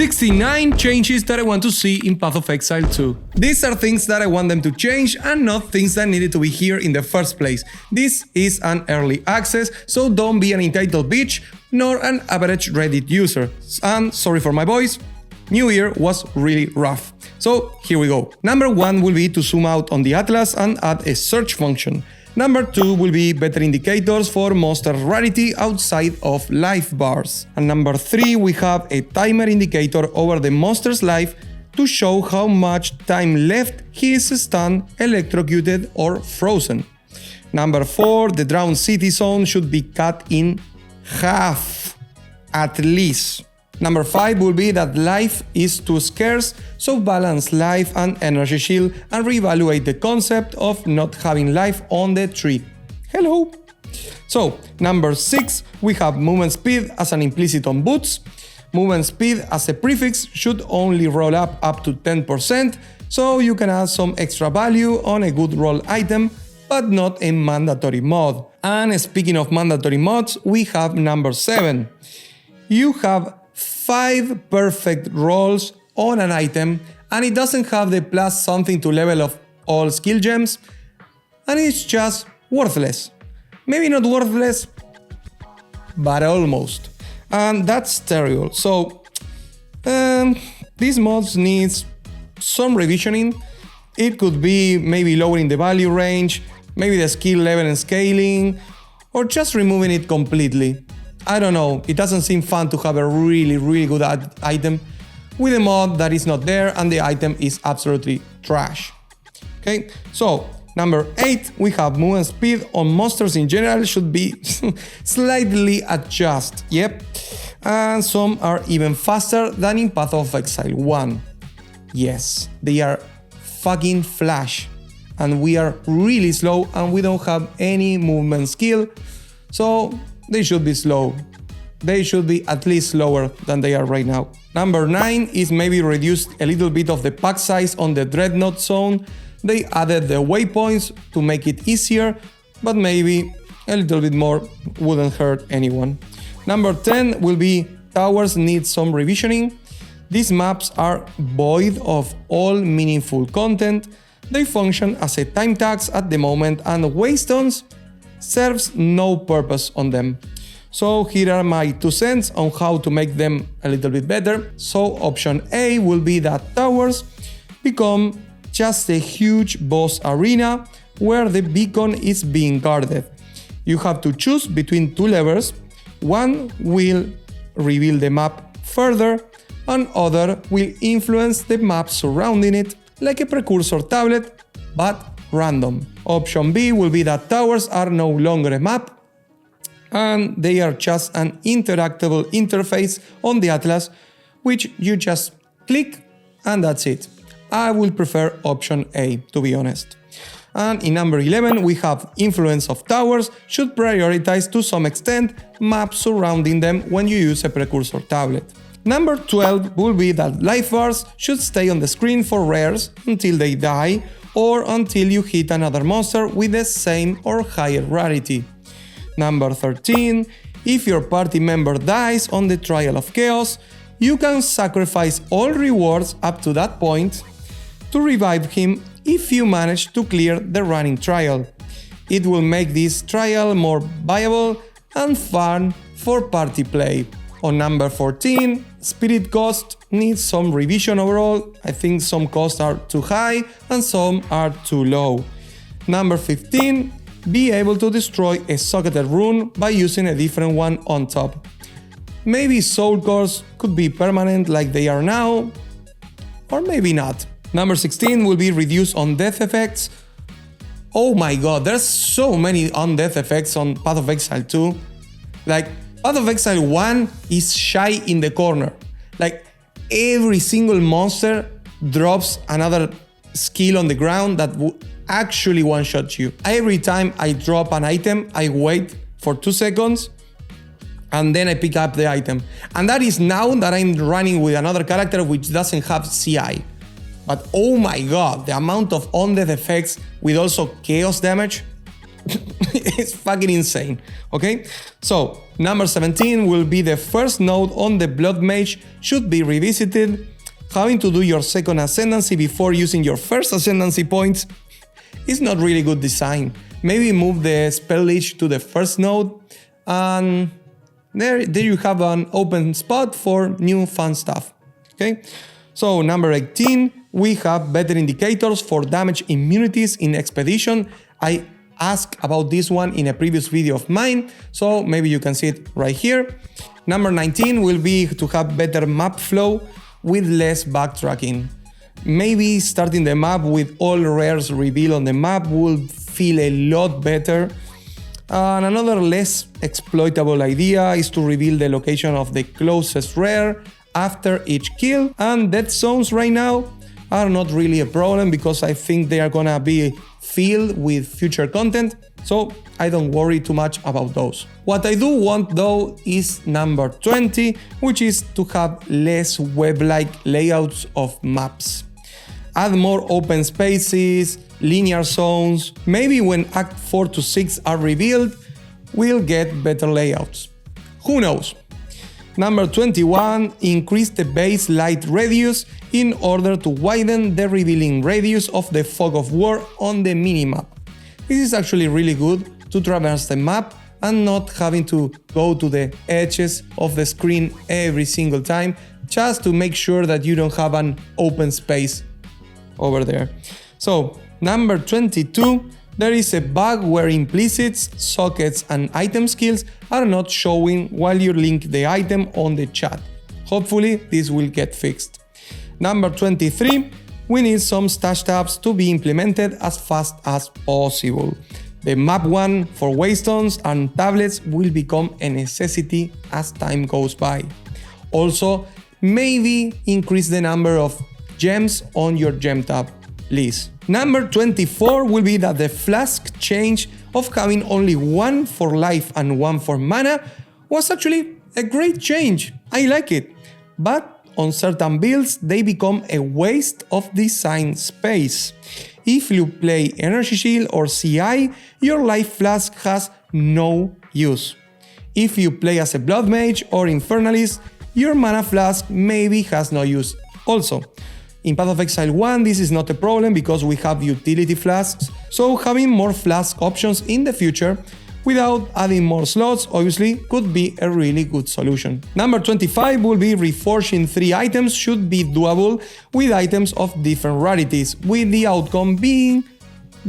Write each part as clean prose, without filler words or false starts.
69 changes that I want to see in Path of Exile 2. These are things that I want them to change and not things that needed to be here in the first place. This is an early access, so don't be an entitled bitch, nor an average Reddit user. And sorry for my voice, New Year was really rough. So here we go. Number 1 will be to zoom out on the atlas and add a search function. Number 2 will be better indicators for monster rarity outside of life bars. And number 3 we have a timer indicator over the monster's life to show how much time left he is stunned, electrocuted or frozen. Number 4, the drowned city zone should be cut in half, at least. Number 5 will be that life is too scarce, so balance life and energy shield and reevaluate the concept of not having life on the tree. Hello! So, number 6, we have movement speed as an implicit on boots. Movement speed as a prefix should only roll up to 10%, so you can add some extra value on a good roll item, but not a mandatory mod. And speaking of mandatory mods, we have number 7. You have 5 perfect rolls on an item and it doesn't have the plus something to level of all skill gems and it's just worthless. Maybe not worthless, but almost. And that's terrible. So these mods needs some revisioning. It could be maybe lowering the value range, maybe the skill level and scaling, or just removing it completely. I don't know, it doesn't seem fun to have a really good item with a mod that is not there and the item is absolutely trash. Okay, so number 8, we have movement speed on monsters in general should be slightly adjusted, yep. And some are even faster than in Path of Exile 1. Yes, they are fucking flash and we are really slow and we don't have any movement skill, so they should be slow. They should be at least slower than they are right now. Number 9 is maybe reduced a little bit of the pack size on the Dreadnought zone. They added the waypoints to make it easier, but maybe a little bit more wouldn't hurt anyone. Number 10 will be towers need some revisioning. These maps are void of all meaningful content. They function as a time tax at the moment and waystones serves no purpose on them. So here are my 2 cents on how to make them a little bit better. So option A will be that towers become just a huge boss arena where the beacon is being guarded. You have to choose between 2 levers. One will reveal the map further and other will influence the map surrounding it like a precursor tablet, but random. Option B will be that towers are no longer a map and they are just an interactable interface on the atlas which you just click and that's it. I will prefer option A, to be honest. And in number 11 we have influence of towers should prioritize to some extent maps surrounding them when you use a precursor tablet. Number 12 will be that life bars should stay on the screen for rares until they die or until you hit another monster with the same or higher rarity. Number 13, if your party member dies on the Trial of Chaos, you can sacrifice all rewards up to that point to revive him if you manage to clear the running trial. It will make this trial more viable and fun for party play. On number 14, spirit cost needs some revision overall. I think some costs are too high and some are too low. Number 15, be able to destroy a socketed rune by using a different one on top. Maybe soul cores could be permanent like they are now, or maybe not. Number 16 will be reduced on death effects. Oh my god, there's so many on-death effects on Path of Exile 2. Like, Path of Exile 1 is shy in the corner. Like, every single monster drops another skill on the ground that would actually one-shot you. Every time I drop an item, I wait for 2 seconds and then I pick up the item. And that is now that I'm running with another character which doesn't have CI. But oh my god, the amount of on-death effects with also chaos damage. It's fucking insane, okay? So, number 17 will be the first node on the Blood Mage should be revisited. Having to do your second Ascendancy before using your first Ascendancy points is not really good design. Maybe move the spell leech to the first node, and there you have an open spot for new fun stuff, okay? So number 18, we have better indicators for damage immunities in Expedition. I asked about this one in a previous video of mine, so maybe you can see it right here. Number 19 will be to have better map flow with less backtracking. Maybe starting the map with all rares revealed on the map will feel a lot better. And another less exploitable idea is to reveal the location of the closest rare after each kill, and death zones right now are not really a problem because I think they are gonna be filled with future content, so I don't worry too much about those. What I do want though is number 20, which is to have less web-like layouts of maps. Add more open spaces, linear zones. Maybe when Act 4 to 6 are revealed, we'll get better layouts. Who knows? Number 21, increase the base light radius in order to widen the revealing radius of the Fog of War on the minimap. This is actually really good to traverse the map and not having to go to the edges of the screen every single time just to make sure that you don't have an open space over there. So, number 22, there is a bug where implicits, sockets and item skills are not showing while you link the item on the chat. Hopefully this will get fixed. Number 23, we need some stash tabs to be implemented as fast as possible. The map one for waystones and tablets will become a necessity as time goes by. Also, maybe increase the number of gems on your gem tab list. Number 24 will be that the Flask change of having only one for life and one for mana was actually a great change. I like it. But on certain builds, they become a waste of design space. If you play Energy Shield or CI, your Life Flask has no use. If you play as a Blood Mage or Infernalist, your Mana Flask maybe has no use also. In Path of Exile 1 this is not a problem because we have utility flasks, so having more flask options in the future without adding more slots obviously could be a really good solution. Number 25 will be reforging 3 items should be doable with items of different rarities, with the outcome being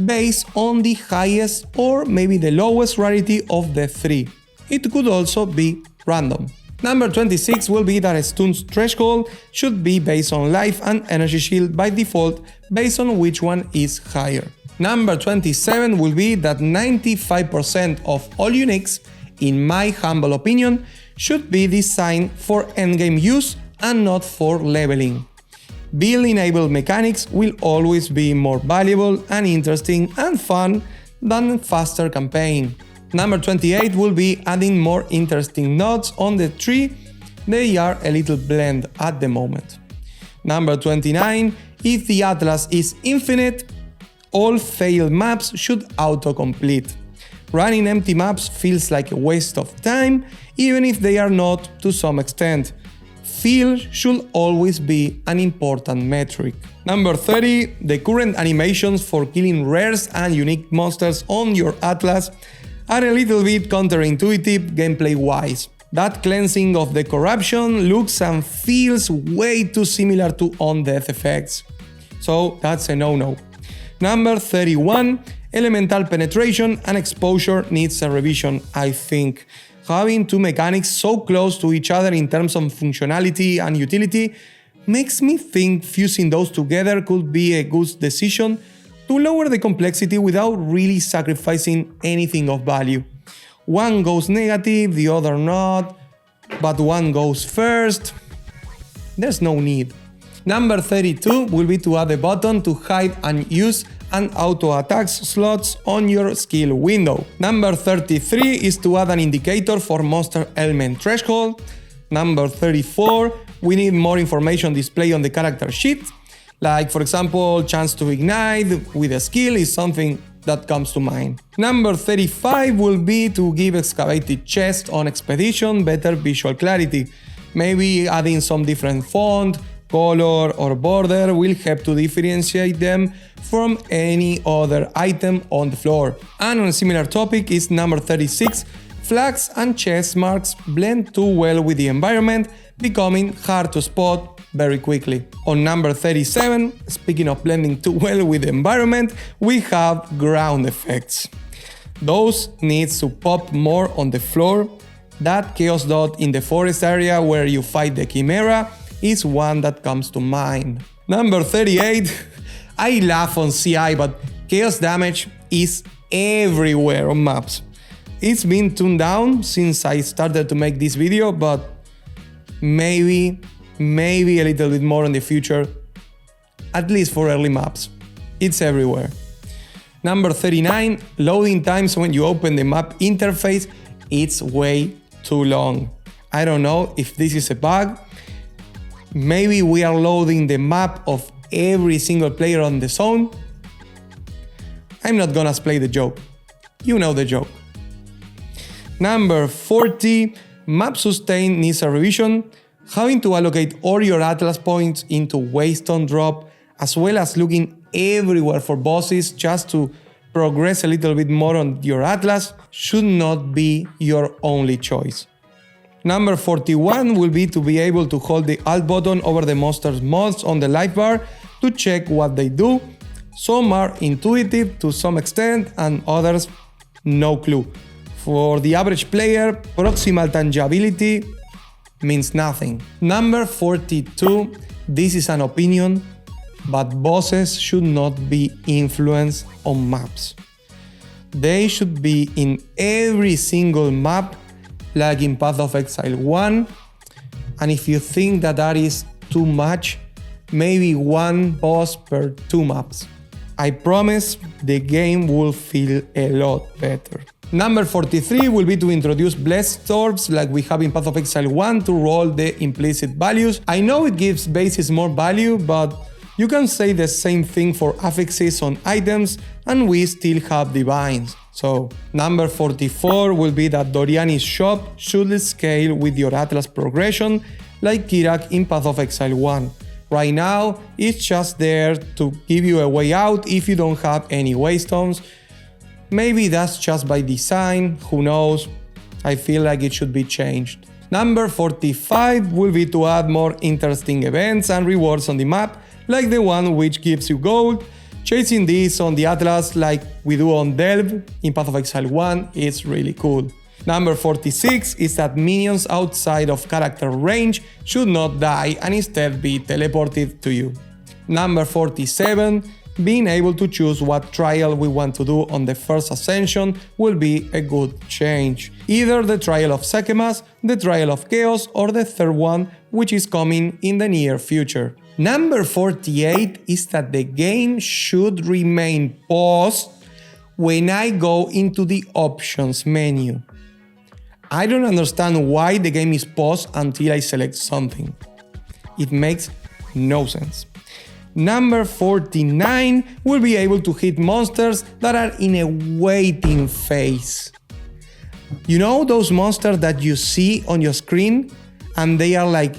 based on the highest or maybe the lowest rarity of the 3. It could also be random. Number 26 will be that a stun's threshold should be based on life and energy shield by default based on which one is higher. Number 27 will be that 95% of all uniques, in my humble opinion, should be designed for endgame use and not for leveling. Build-enabled mechanics will always be more valuable and interesting and fun than faster campaign. Number 28 will be adding more interesting nodes on the tree. They are a little bland at the moment. Number 29, if the Atlas is infinite, all failed maps should autocomplete. Running empty maps feels like a waste of time, even if they are not to some extent. Feel should always be an important metric. Number 30, the current animations for killing rares and unique monsters on your Atlas are a little bit counterintuitive gameplay-wise. That cleansing of the corruption looks and feels way too similar to on-death effects. So that's a no-no. Number 31, elemental penetration and exposure needs a revision, I think. Having two mechanics so close to each other in terms of functionality and utility makes me think fusing those together could be a good decision to lower the complexity without really sacrificing anything of value. One goes negative, the other not, but one goes first. There's no need. Number 32 will be to add a button to hide unused and auto attacks slots on your skill window. Number 33 is to add an indicator for monster ailment threshold. Number 34, we need more information displayed on the character sheet. Like for example, chance to ignite with a skill is something that comes to mind. Number 35 will be to give excavated chest on expedition better visual clarity. Maybe adding some different font, color or border will help to differentiate them from any other item on the floor. And on a similar topic is number 36, flags and chest marks blend too well with the environment, becoming hard to spot very quickly. On number 37, speaking of blending too well with the environment, we have ground effects. Those needs to pop more on the floor. That chaos dot in the forest area where you fight the Chimera is one that comes to mind. Number 38, I laugh on CI, but chaos damage is everywhere on maps. It's been tuned down since I started to make this video, but maybe a little bit more in the future, at least for early maps. It's everywhere. Number 39, loading times when you open the map interface, it's way too long. I don't know if this is a bug. Maybe we are loading the map of every single player on the zone. I'm not gonna play the joke. You know the joke. Number 40, map sustain needs a revision. Having to allocate all your Atlas points into Waystone drop, as well as looking everywhere for bosses just to progress a little bit more on your Atlas, should not be your only choice. Number 41 will be to be able to hold the Alt button over the monster's mods on the life bar to check what they do. Some are intuitive to some extent and others no clue. For the average player, proximal tangibility means nothing. Number 42, this is an opinion, but bosses should not be influenced on maps. They should be in every single map, like in Path of Exile 1, and if you think that that is too much, maybe one boss per 2 maps. I promise the game will feel a lot better. Number 43 will be to introduce blessed orbs like we have in Path of Exile 1 to roll the implicit values. I know it gives bases more value, but you can say the same thing for affixes on items and we still have divines. So number 44 will be that Doryani's shop should scale with your Atlas progression like Kirak in Path of Exile 1. Right now, it's just there to give you a way out if you don't have any waystones. Maybe that's just by design, who knows? I feel like it should be changed. Number 45 will be to add more interesting events and rewards on the map, like the one which gives you gold. Chasing this on the Atlas like we do on Delve in Path of Exile 1 is really cool. Number 46 is that minions outside of character range should not die and instead be teleported to you. Number 47, being able to choose what trial we want to do on the first ascension will be a good change. Either the trial of Sekhemas, the trial of Chaos, or the third one, which is coming in the near future. Number 48 is that the game should remain paused when I go into the options menu. I don't understand why the game is paused until I select something. It makes no sense. Number 49 will be able to hit monsters that are in a waiting phase. You know those monsters that you see on your screen and they are like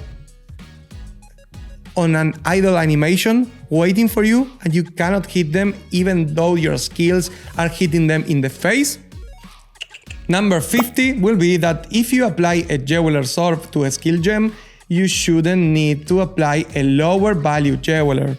on an idle animation waiting for you and you cannot hit them even though your skills are hitting them in the face? Number 50 will be that if you apply a Jeweler's Orb to a skill gem, you shouldn't need to apply a lower value Jeweler.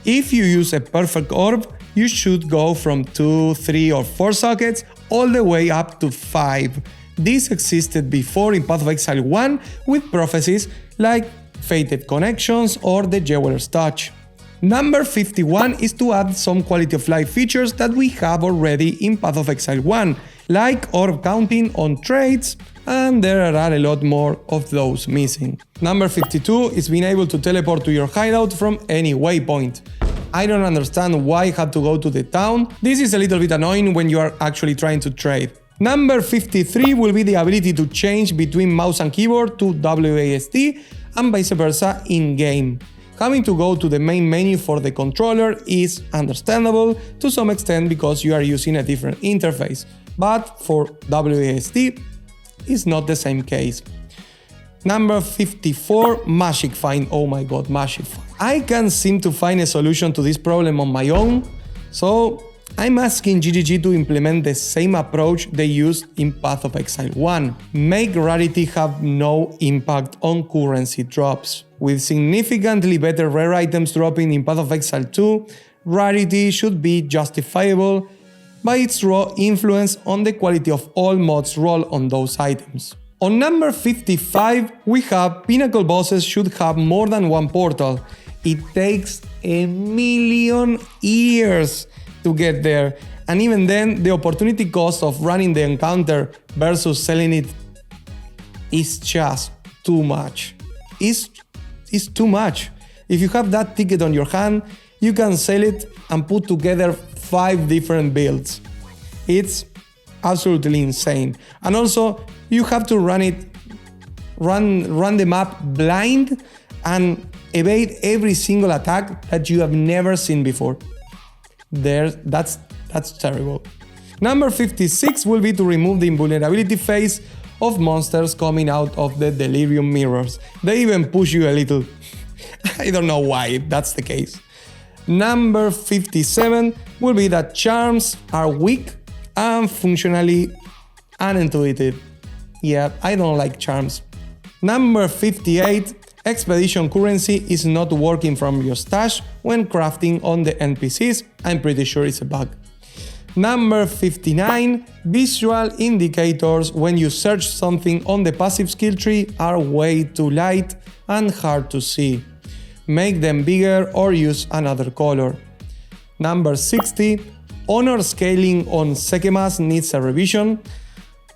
If you use a perfect orb, you should go from 2, 3 or 4 sockets all the way up to 5. This existed before in Path of Exile 1 with prophecies like Fated Connections or the Jeweler's Touch. Number 51 is to add some quality of life features that we have already in Path of Exile 1, like orb counting on trades, and there are a lot more of those missing. Number 52 is being able to teleport to your hideout from any waypoint. I don't understand why I had to go to the town. This is a little bit annoying when you are actually trying to trade. Number 53 will be the ability to change between mouse and keyboard to WASD and vice versa in-game. Having to go to the main menu for the controller is understandable to some extent because you are using a different interface, but for WASD, it's not the same case. Number 54, Magic Find. Oh my god, Magic Find. I can't seem to find a solution to this problem on my own, so I'm asking GGG to implement the same approach they used in Path of Exile 1. Make rarity have no impact on currency drops. With significantly better rare items dropping in Path of Exile 2, rarity should be justifiable by its raw influence on the quality of all mods roll on those items. On number 55, we have Pinnacle bosses should have more than one portal. It takes a million years to get there, and even then the opportunity cost of running the encounter versus selling it is just too much. It's too much. If you have that ticket on your hand, you can sell it and put together 5 different builds. It's absolutely insane. And also you have to run the map blind and evade every single attack that you have never seen before. That's terrible. Number 56 will be to remove the invulnerability phase of monsters coming out of the Delirium mirrors. They even push you a little. I don't know why that's the case. Number 57 will be that charms are weak and functionally unintuitive. Yeah, I don't like charms. Number 58, expedition currency is not working from your stash when crafting on the NPCs. I'm pretty sure it's a bug. Number 59, visual indicators when you search something on the passive skill tree are way too light and hard to see. Make them bigger or use another color. Number 60, honor scaling on Sekhemas needs a revision.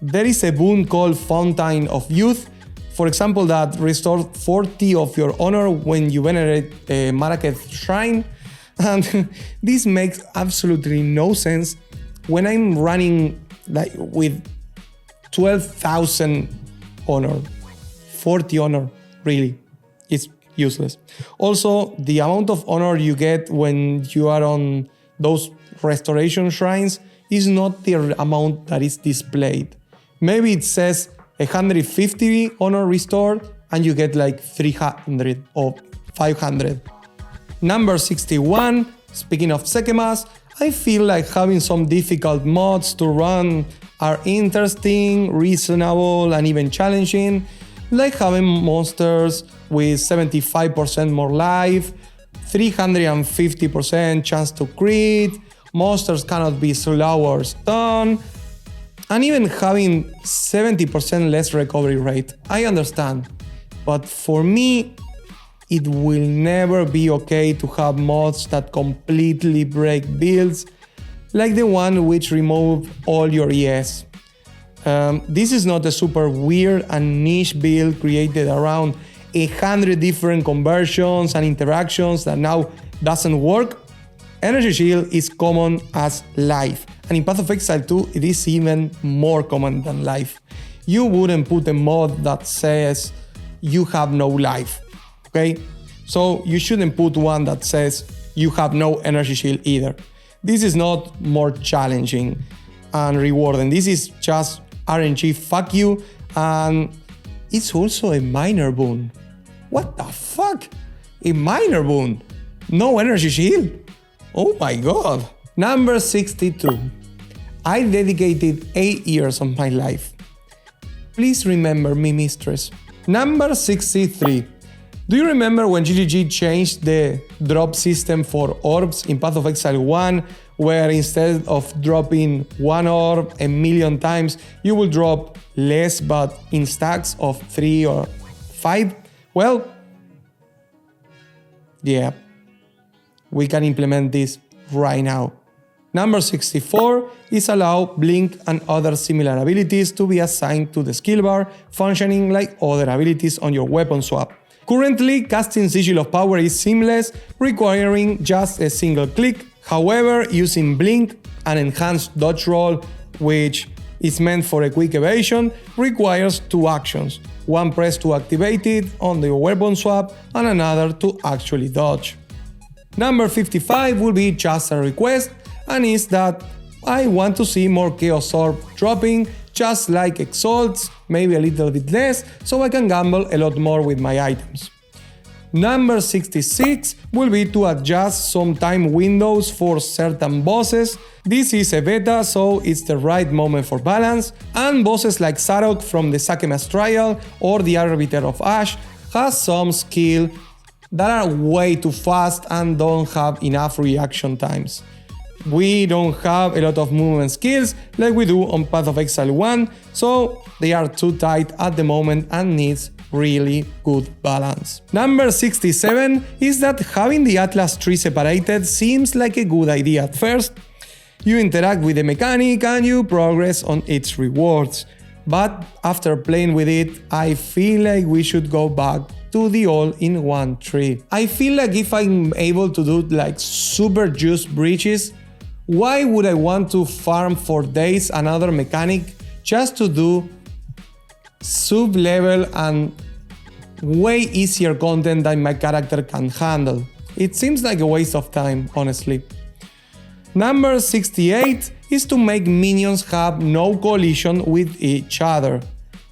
There is a boon called Fountain of Youth, for example, that restores 40 of your honor when you venerate a Maraketh shrine. And this makes absolutely no sense when I'm running like with 12,000 honor. 40 honor, really, it's useless. Also, the amount of honor you get when you are on those restoration shrines is not the amount that is displayed. Maybe it says 150 honor restored and you get like 300 or 500. Number 61, speaking of Sekhemas, I feel like having some difficult mods to run are interesting, reasonable and even challenging, like having monsters with 75% more life, 350% chance to crit, monsters cannot be slow or stunned, and even having 70% less recovery rate. I understand, but for me, it will never be okay to have mods that completely break builds, like the one which remove all your ES. This is not a super weird and niche build created around 100 different conversions and interactions that now doesn't work. Energy Shield is common as life, and in Path of Exile 2 it is even more common than life. You wouldn't put a mod that says you have no life, okay? So you shouldn't put one that says you have no Energy Shield either. This is not more challenging and rewarding, this is just RNG fuck you, and it's also a minor boon. What the fuck? A minor boon? No Energy Shield? Oh my god. Number 62. I dedicated 8 years of my life. Please remember me, mistress. Number 63. Do you remember when GGG changed the drop system for orbs in Path of Exile 1, where instead of dropping 1 orb a million times, you will drop less but in stacks of 3 or 5? Well, yeah, we can implement this right now. Number 64 is allow blink and other similar abilities to be assigned to the skill bar, functioning like other abilities on your weapon swap. Currently, casting Sigil of Power is seamless, requiring just a single click. However, using blink and enhanced dodge roll, which It's meant for a quick evasion, requires 2 actions, one press to activate it on the weapon swap and another to actually dodge. Number 55 will be just a request, and is that I want to see more Chaos Orb dropping, just like Exalts, maybe a little bit less, so I can gamble a lot more with my items. Number 66 will be to adjust some time windows for certain bosses. This is a beta, so it's the right moment for balance, and bosses like Zarok from the Sekhemas Trial or the Arbiter of Ash has some skill that are way too fast and don't have enough reaction times. We don't have a lot of movement skills like we do on Path of Exile 1, so they are too tight at the moment and needs really good balance. Number 67 is that having the Atlas tree separated seems like a good idea at first. You interact with the mechanic and you progress on its rewards. But after playing with it, I feel like we should go back to the all-in-one tree. I feel like if I'm able to do like super juice breaches, why would I want to farm for days another mechanic just to do sub-level and way easier content than my character can handle? It seems like a waste of time, honestly. Number 68 is to make minions have no collision with each other.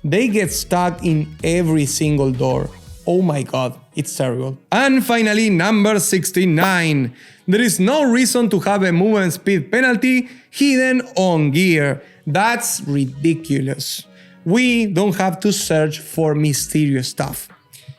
They get stuck in every single door. Oh my god, it's terrible. And finally, number 69. There is no reason to have a movement speed penalty hidden on gear. That's ridiculous. We don't have to search for mysterious stuff.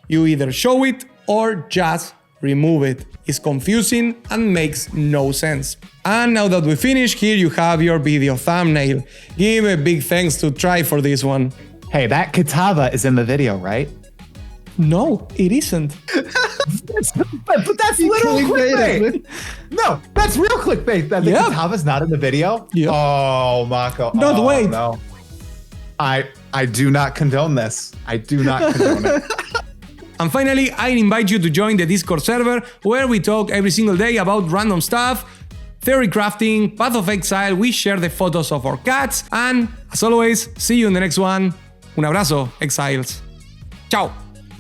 You either show it or just remove it. It's confusing and makes no sense. And now that we finished, here you have your video thumbnail. Give a big thanks to Try for this one. Hey, that Katava is in the video, right? No, it isn't. but that's literal clickbait. No, that's real clickbait. That the Katava's not in the video. Yep. Oh, Mako. No, wait. No. I do not condone this. I do not condone it. And finally, I invite you to join the Discord server where we talk every single day about random stuff, theory crafting, Path of Exile, we share the photos of our cats, and as always, see you in the next one. Un abrazo, Exiles. Ciao!